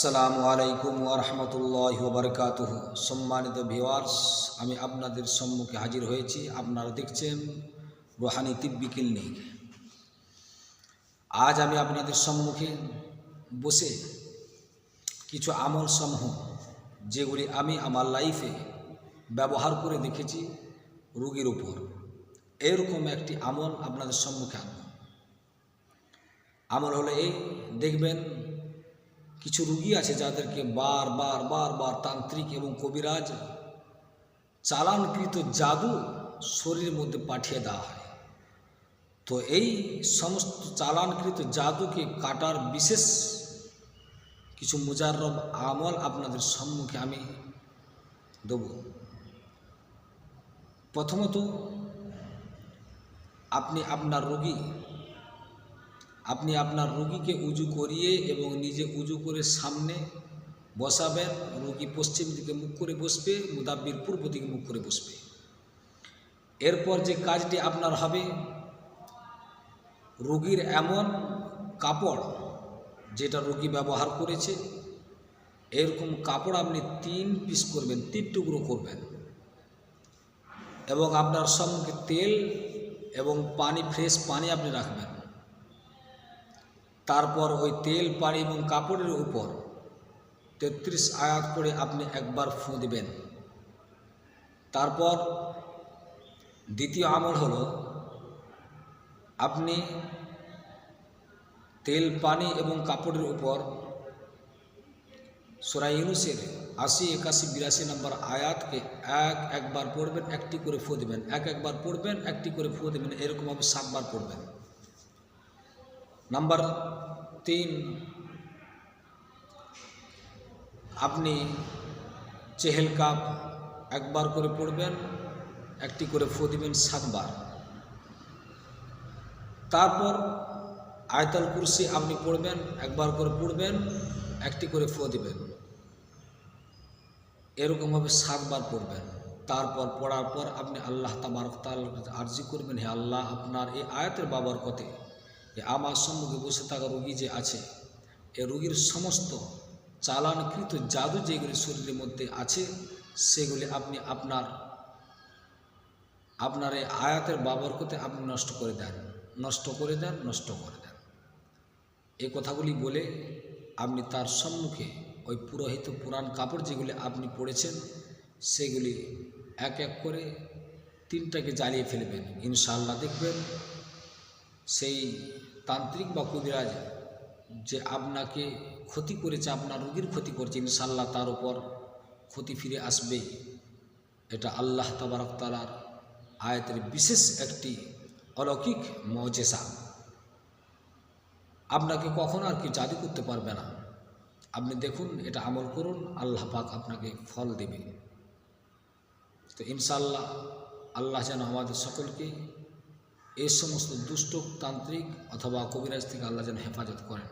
আসসালামু আলাইকুম ওয়া রাহমাতুল্লাহি ওয়া বারাকাতুহু। সম্মানিত ভিউয়ার্স, আমি আপনাদের সম্মুখে হাজির হয়েছি। আপনারা দেখছেন রুহানি তিব্বি ক্লিনিক। আজ আমি আপনাদের সম্মুখে বসে কিছু আমল সমূহ যেগুলি আমি আমার লাইফে ব্যবহার করে দেখেছি রোগীর উপর, এরকম একটি আমল আপনাদের সম্মুখে আনব। আমল হলো এই, দেখবেন কিছু রুগী আছে যাদেরকে বারবার তান্ত্রিক এবং কবিরাজ চালানকৃত জাদু শরীরের মধ্যে পাঠিয়ে দেওয়া হয়। তো এই সমস্ত চালানকৃত জাদুকে কাটার বিশেষ কিছু মুজাররব আমল আপনাদের সম্মুখে আমি দেব। প্রথমত, আপনি আপনার রোগীকে উজু করিয়ে এবং নিজে উজু করে সামনে বসাবেন। রোগী পশ্চিম দিকে মুখ করে বসবে, মুদাব্বির পূর্ব দিকে মুখ করে বসবে। এরপর যে কাজটি আপনার হবে, রোগীর এমন কাপড় যেটা রোগী ব্যবহার করেছে, এরকম কাপড় আপনি 3 পিস করবেন, 3 টুকরো করবেন এবং আপনার সম্মুখে তেল এবং পানি, ফ্রেশ পানি আপনি রাখবেন। তারপর ওই তেল, পানি এবং কাপড়ের উপর 33 আয়াত করে আপনি একবার ফুঁ দিবেন। তারপর দ্বিতীয় আমল হলো, আপনি তেল, পানি এবং কাপড়ের উপর সূরা ইউনূসের 80, 81, 82 নম্বর আয়াতকে একবার পড়বেন, একটি করে ফুঁ দিবেন, একবার পড়বেন, একটি করে ফুঁ দিবেন, এরকমভাবে 7 বার পড়বেন। নাম্বার 3, আপনি চেহেল কাপ একবার করে পড়বেন, একটি করে ফুঁ দিবেন 7 বার। তারপর আয়াতুল কুরসি আপনি পড়বেন, একবার করে পড়বেন, একটি করে ফুঁ দিবেন, এরকমভাবে 7 বার পড়বেন। তারপর পড়ার পর আপনি আল্লাহ তাবারক তাআলার কাছে আরজি করবেন, হে আল্লাহ, আপনার এই আয়াতের বাবরকতে আমার সম্মুখে বসে থাকা রোগী যে আছে, এই রোগীর সমস্ত চালানকৃত জাদু যেগুলি শরীরের মধ্যে আছে, সেগুলি আপনি আপনার এই আয়াতের বাবরকতে আপনি নষ্ট করে দেন। এই কথাগুলি বলে আপনি তার সম্মুখে ওই পুরোহিত পুরাণ কাপড় যেগুলি আপনি পড়েছেন, সেগুলি এক এক করে 3টাকে জ্বালিয়ে ফেলবেন। ইনশাআল্লাহ দেখবেন সেই তান্ত্রিক বা কবিরাজ যে আপনাকে ক্ষতি করেছে, আপনার রোগীর ক্ষতি করছে, ইনশাআল্লাহ তার উপর ক্ষতি ফিরে আসবে। এটা আল্লাহ তাবারক তাআলার আয়াতের বিশেষ একটি অলৌকিক মুজিজা। আপনাকে কখনো আর কি জাদু করতে পারবে না। আপনি দেখুন, এটা আমল করুন, আল্লাহ পাক আপনাকে ফল দেবে। তো ইনশাআল্লাহ আল্লাহ যেন আমাদের সকলকে এই সমস্ত দুষ্ট তান্ত্রিক অথবা কবিরাজ থেকে আল্লাহ যেন হেফাজত করেন।